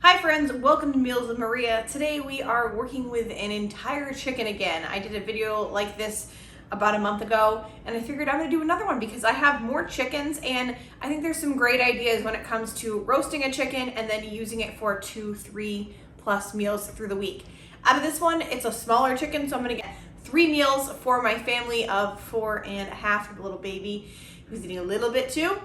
Hi friends, welcome to Meals with Maria. Today we are working with an entire chicken again. I did a video like this about a month ago and I figured I'm gonna do another one because I have more chickens and I think there's some great ideas when it comes to roasting a chicken and then using it for 2-3+ meals through the week. Out of this one, it's a smaller chicken, so I'm gonna get 3 meals for my family of 4.5 with a little baby who's eating a little bit too.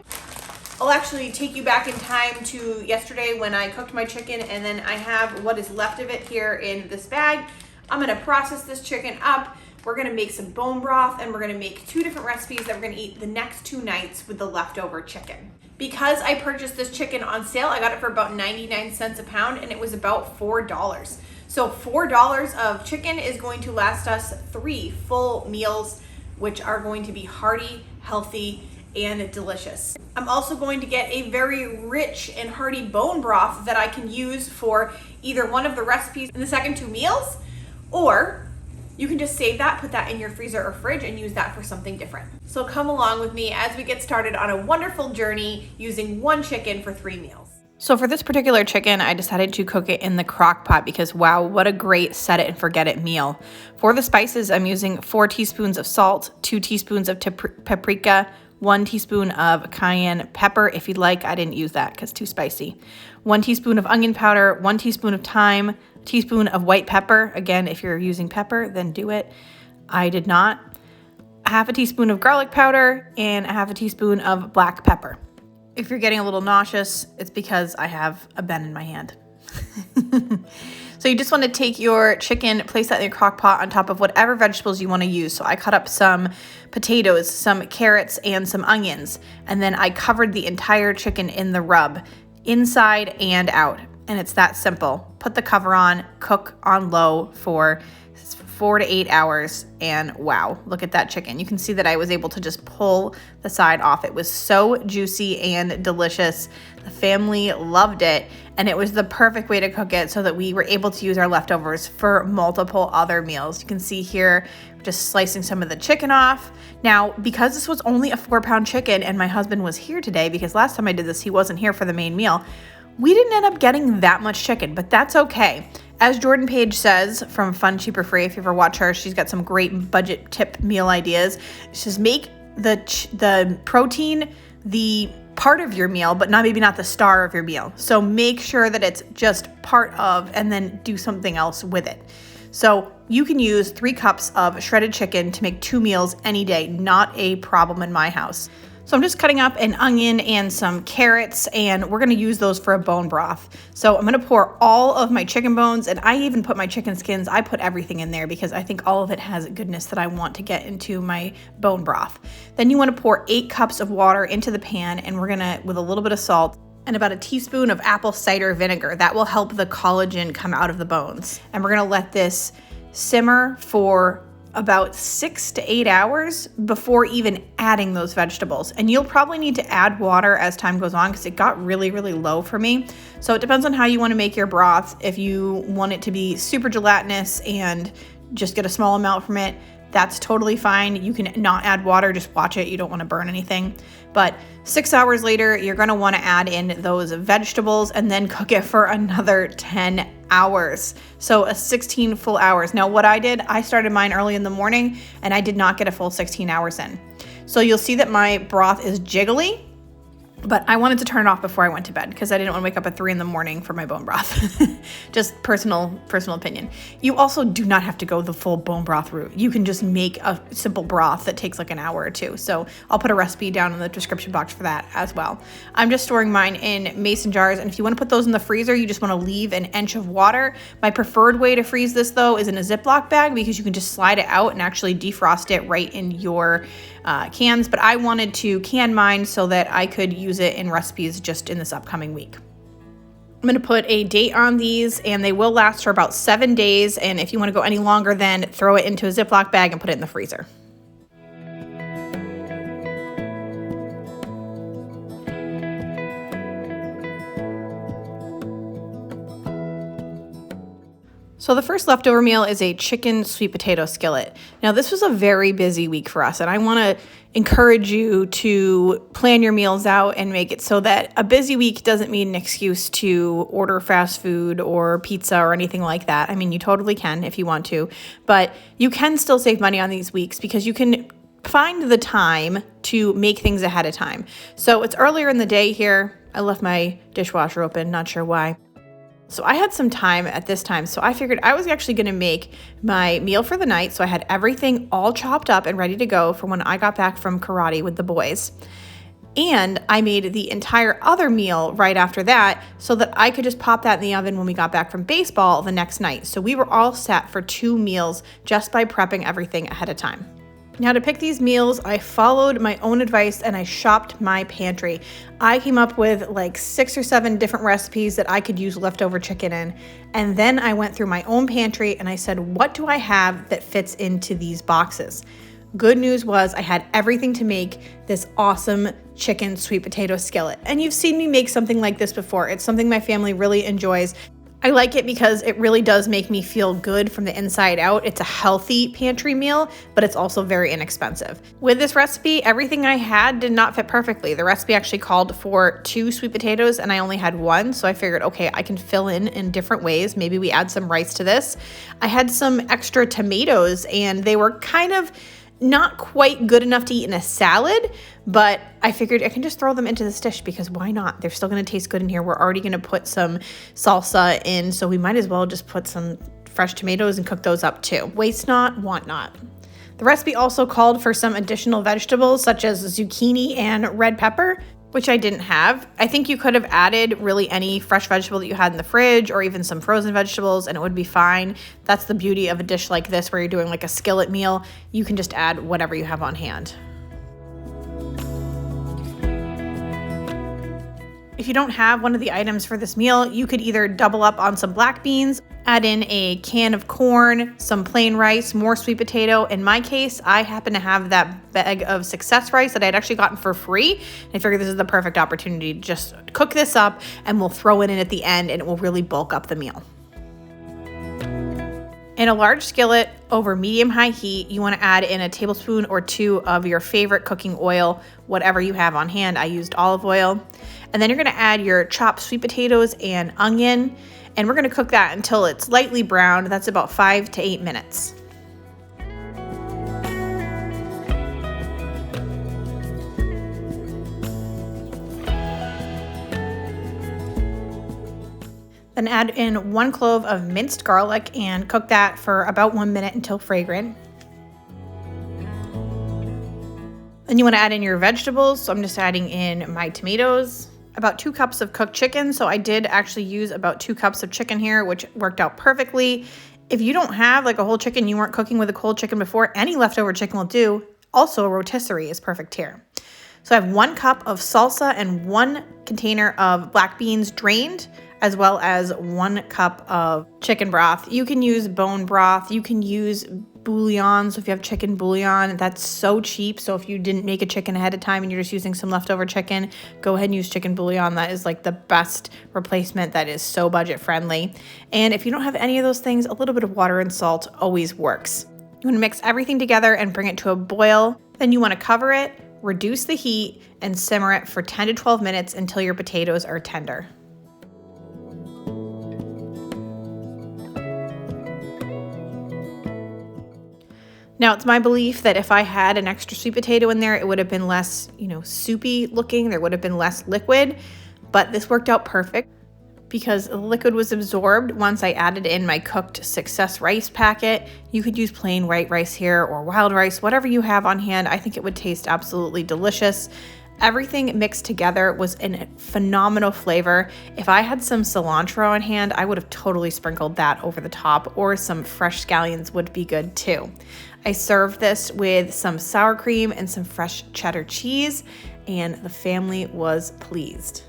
I'll actually take you back in time to yesterday when I cooked my chicken, and then I have what is left of it here in this bag. I'm gonna process this chicken up. We're gonna make some bone broth, and we're gonna make 2 different recipes that we're gonna eat the next 2 nights with the leftover chicken. Because I purchased this chicken on sale, I got it for about 99 cents a pound, and it was about $4. So $4 of chicken is going to last us 3 full meals, which are going to be hearty, healthy, and delicious. I'm also going to get a very rich and hearty bone broth that I can use for either one of the recipes in the second 2 meals, or you can just save that, put that in your freezer or fridge and use that for something different. So come along with me as we get started on a wonderful journey using 1 chicken for 3 meals. So for this particular chicken, I decided to cook it in the crock pot because wow, what a great set it and forget it meal. For the spices, I'm using 4 teaspoons of salt, 2 teaspoons of paprika, 1 teaspoon of cayenne pepper. If you'd like, I didn't use that because too spicy. 1 teaspoon of onion powder, 1 teaspoon of thyme, teaspoon of white pepper. Again, if you're using pepper, then do it. I did not. 1/2 teaspoon of garlic powder and 1/2 teaspoon of black pepper. If you're getting a little nauseous, it's because I have a Ben in my hand. So you just want to take your chicken, place that in your crock pot on top of whatever vegetables you want to use. So I cut up some potatoes, some carrots, and some onions. And then I covered the entire chicken in the rub, inside and out. And it's that simple. Put the cover on, cook on low for 4 to 8 hours, and wow, look at that chicken. You can see that I was able to just pull the side off. It was so juicy and delicious. The family loved it, and it was the perfect way to cook it so that we were able to use our leftovers for multiple other meals. You can see here, just slicing some of the chicken off. Now, because this was only a 4-pound chicken and my husband was here today, because last time I did this, he wasn't here for the main meal, we didn't end up getting that much chicken, but that's okay. As Jordan Page says from Fun, Cheaper, Free, if you ever watch her, she's got some great budget tip meal ideas. She says make the protein the part of your meal, but maybe not the star of your meal. So make sure that it's just part of, and then do something else with it. So you can use 3 cups of shredded chicken to make 2 meals any day. Not a problem in my house. So I'm just cutting up an onion and some carrots, and we're gonna use those for a bone broth. So I'm gonna pour all of my chicken bones, and I even put my chicken skins. I put everything in there because I think all of it has goodness that I want to get into my bone broth. Then you wanna pour 8 cups of water into the pan, and we're gonna, with a little bit of salt, and about a teaspoon of apple cider vinegar. That will help the collagen come out of the bones. And we're gonna let this simmer for about 6 to 8 hours before even adding those vegetables. And you'll probably need to add water as time goes on because it got really, really low for me. So it depends on how you want to make your broth. If you want it to be super gelatinous and just get a small amount from it, that's totally fine. You can not add water, just watch it. You don't want to burn anything. But 6 hours later, you're going to want to add in those vegetables and then cook it for another 10 hours. So a 16 full hours. Now what I did, I started mine early in the morning and I did not get a full 16 hours in. So you'll see that my broth is jiggly, but I wanted to turn it off before I went to bed because I didn't want to wake up at 3 in the morning for my bone broth. Just personal opinion. You also do not have to go the full bone broth route. You can just make a simple broth that takes like an hour or 2. So I'll put a recipe down in the description box for that as well. I'm just storing mine in mason jars, and if you want to put those in the freezer, you just want to leave an inch of water. My preferred way to freeze this though is in a Ziploc bag because you can just slide it out and actually defrost it right in your cans, but I wanted to can mine so that I could use it in recipes just in this upcoming week. I'm going to put a date on these, and they will last for about 7 days, and if you want to go any longer, then throw it into a Ziploc bag and put it in the freezer. So the first leftover meal is a chicken sweet potato skillet. Now this was a very busy week for us, and I want to encourage you to plan your meals out and make it so that a busy week doesn't mean an excuse to order fast food or pizza or anything like that. I mean, you totally can if you want to, but you can still save money on these weeks because you can find the time to make things ahead of time. So it's earlier in the day here. I left my dishwasher open, not sure why. So I had some time at this time, so I figured I was actually going to make my meal for the night, so I had everything all chopped up and ready to go for when I got back from karate with the boys. And I made the entire other meal right after that so that I could just pop that in the oven when we got back from baseball the next night. So we were all set for 2 meals just by prepping everything ahead of time. Now to pick these meals, I followed my own advice and I shopped my pantry. I came up with like 6 or 7 different recipes that I could use leftover chicken in. And then I went through my own pantry and I said, what do I have that fits into these boxes? Good news was I had everything to make this awesome chicken sweet potato skillet. And you've seen me make something like this before. It's something my family really enjoys. I like it because it really does make me feel good from the inside out. It's a healthy pantry meal, but it's also very inexpensive. With this recipe, everything I had did not fit perfectly. The recipe actually called for 2 sweet potatoes and I only had 1, so I figured, okay, I can fill in different ways. Maybe we add some rice to this. I had some extra tomatoes and they were kind of not quite good enough to eat in a salad, but I figured I can just throw them into this dish because why not? They're still going to taste good in here. We're already going to put some salsa in, so we might as well just put some fresh tomatoes and cook those up too. Waste not, want not. The recipe also called for some additional vegetables such as zucchini and red pepper, which I didn't have. I think you could have added really any fresh vegetable that you had in the fridge or even some frozen vegetables and it would be fine. That's the beauty of a dish like this where you're doing like a skillet meal. You can just add whatever you have on hand. If you don't have one of the items for this meal, you could either double up on some black beans, add in a can of corn, some plain rice, more sweet potato. In my case, I happen to have that bag of success rice that I had actually gotten for free. And I figured this is the perfect opportunity to just cook this up and we'll throw it in at the end and it will really bulk up the meal. In a large skillet over medium-high heat, you want to add in a tablespoon or 2 of your favorite cooking oil, whatever you have on hand. I used olive oil. And then you're going to add your chopped sweet potatoes and onion, and we're going to cook that until it's lightly browned. That's about 5 to 8 minutes. Then add in 1 clove of minced garlic and cook that for about 1 minute until fragrant. Then you want to add in your vegetables. So I'm just adding in my tomatoes, about 2 cups of cooked chicken. So I did actually use about 2 cups of chicken here, which worked out perfectly. If you don't have like a whole chicken, you weren't cooking with a cold chicken before, any leftover chicken will do. Also, a rotisserie is perfect here. So I have 1 cup of salsa and 1 container of black beans drained, as well as 1 cup of chicken broth. You can use bone broth. You can use bouillon. So if you have chicken bouillon, that's so cheap. So if you didn't make a chicken ahead of time and you're just using some leftover chicken, go ahead and use chicken bouillon. That is like the best replacement. That is so budget friendly. And if you don't have any of those things, a little bit of water and salt always works. You want to mix everything together and bring it to a boil. Then you want to cover it, reduce the heat, and simmer it for 10 to 12 minutes until your potatoes are tender. Now, it's my belief that if I had an extra sweet potato in there, it would have been less, soupy looking. There would have been less liquid, but this worked out perfect because the liquid was absorbed once I added in my cooked success rice packet. You could use plain white rice here or wild rice, whatever you have on hand. I think it would taste absolutely delicious. Everything mixed together was in phenomenal flavor. If I had some cilantro on hand, I would have totally sprinkled that over the top, or some fresh scallions would be good too. I served this with some sour cream and some fresh cheddar cheese, and the family was pleased.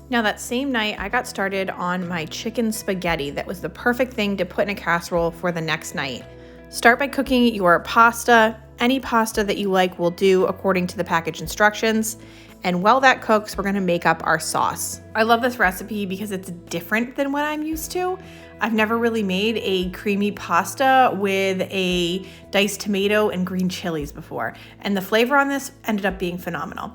Now that same night, I got started on my chicken spaghetti. That was the perfect thing to put in a casserole for the next night. Start by cooking your pasta. Any pasta that you like will do according to the package instructions. And while that cooks, we're gonna make up our sauce. I love this recipe because it's different than what I'm used to. I've never really made a creamy pasta with a diced tomato and green chilies before, and the flavor on this ended up being phenomenal.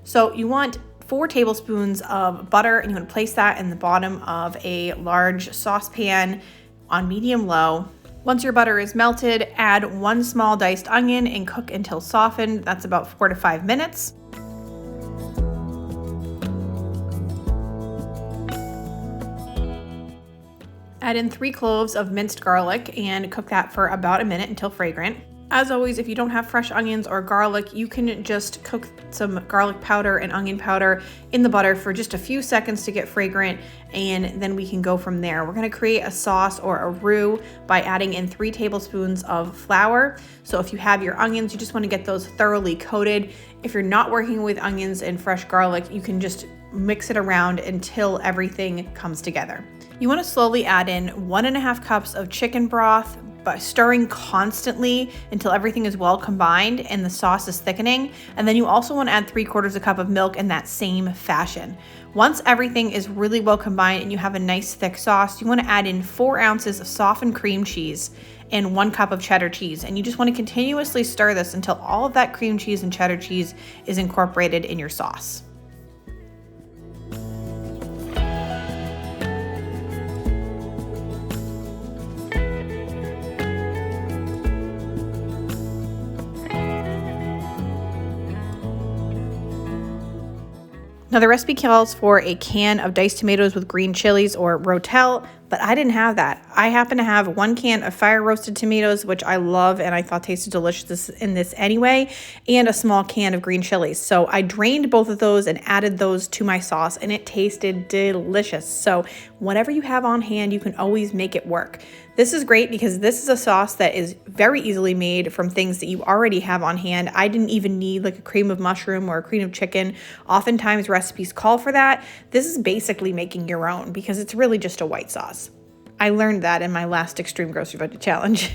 So you want 4 tablespoons of butter, and you want to place that in the bottom of a large saucepan on medium-low. Once your butter is melted, add 1 small diced onion and cook until softened. That's about 4 to 5 minutes. Add in 3 cloves of minced garlic and cook that for about a minute until fragrant. As always, if you don't have fresh onions or garlic, you can just cook some garlic powder and onion powder in the butter for just a few seconds to get fragrant, and then we can go from there. We're gonna create a sauce or a roux by adding in 3 tablespoons of flour. So if you have your onions, you just wanna get those thoroughly coated. If you're not working with onions and fresh garlic, you can just mix it around until everything comes together. You wanna slowly add in 1.5 cups of chicken broth, by stirring constantly until everything is well combined and the sauce is thickening. And then you also want to add 3/4 cup of milk in that same fashion. Once everything is really well combined and you have a nice thick sauce, you want to add in 4 ounces of softened cream cheese and 1 cup of cheddar cheese. And you just want to continuously stir this until all of that cream cheese and cheddar cheese is incorporated in your sauce. Now the recipe calls for a can of diced tomatoes with green chilies or rotel, but I didn't have that. I happen to have 1 can of fire roasted tomatoes, which I love and I thought tasted delicious in this anyway, and a small can of green chilies. So I drained both of those and added those to my sauce, and it tasted delicious. So whatever you have on hand, you can always make it work. This is great because this is a sauce that is very easily made from things that you already have on hand. I didn't even need like a cream of mushroom or a cream of chicken. Oftentimes recipes call for that. This is basically making your own because it's really just a white sauce. I learned that in my last Extreme Grocery Budget Challenge.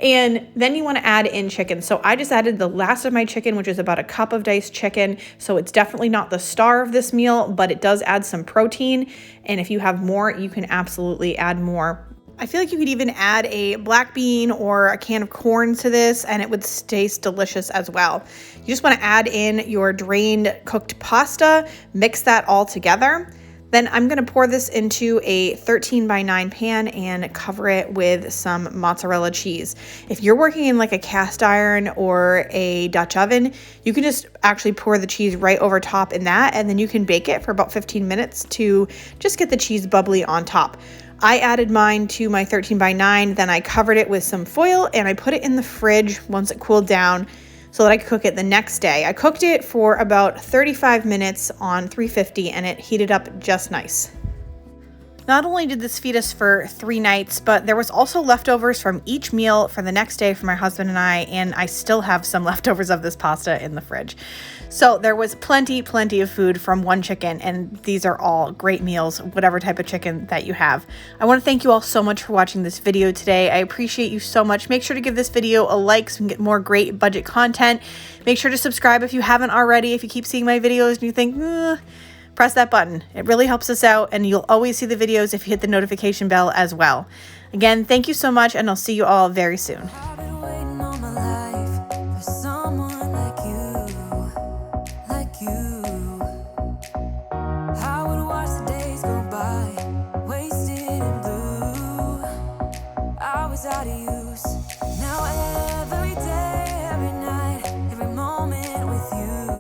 And then you want to add in chicken. So I just added the last of my chicken, which is about 1 cup of diced chicken. So it's definitely not the star of this meal, but it does add some protein. And if you have more, you can absolutely add more. I feel like you could even add a black bean or a can of corn to this and it would taste delicious as well. You just want to add in your drained cooked pasta, mix that all together. Then I'm going to pour this into a 13x9 pan and cover it with some mozzarella cheese. If you're working in like a cast iron or a Dutch oven, you can just actually pour the cheese right over top in that, and then you can bake it for about 15 minutes to just get the cheese bubbly on top. I added mine to my 13x9, then I covered it with some foil and I put it in the fridge once it cooled down so that I could cook it the next day. I cooked it for about 35 minutes on 350 and it heated up just nice. Not only did this feed us for 3 nights, but there was also leftovers from each meal for the next day for my husband and I still have some leftovers of this pasta in the fridge. So there was plenty of food from 1 chicken, and these are all great meals, whatever type of chicken that you have. I want to thank you all so much for watching this video today. I appreciate you so much. Make sure to give this video a like so we can get more great budget content. Make sure to subscribe if you haven't already. If you keep seeing my videos and you think, press that button. It really helps us out, and you'll always see the videos if you hit the notification bell as well. Again, thank you so much, and I'll see you all very soon.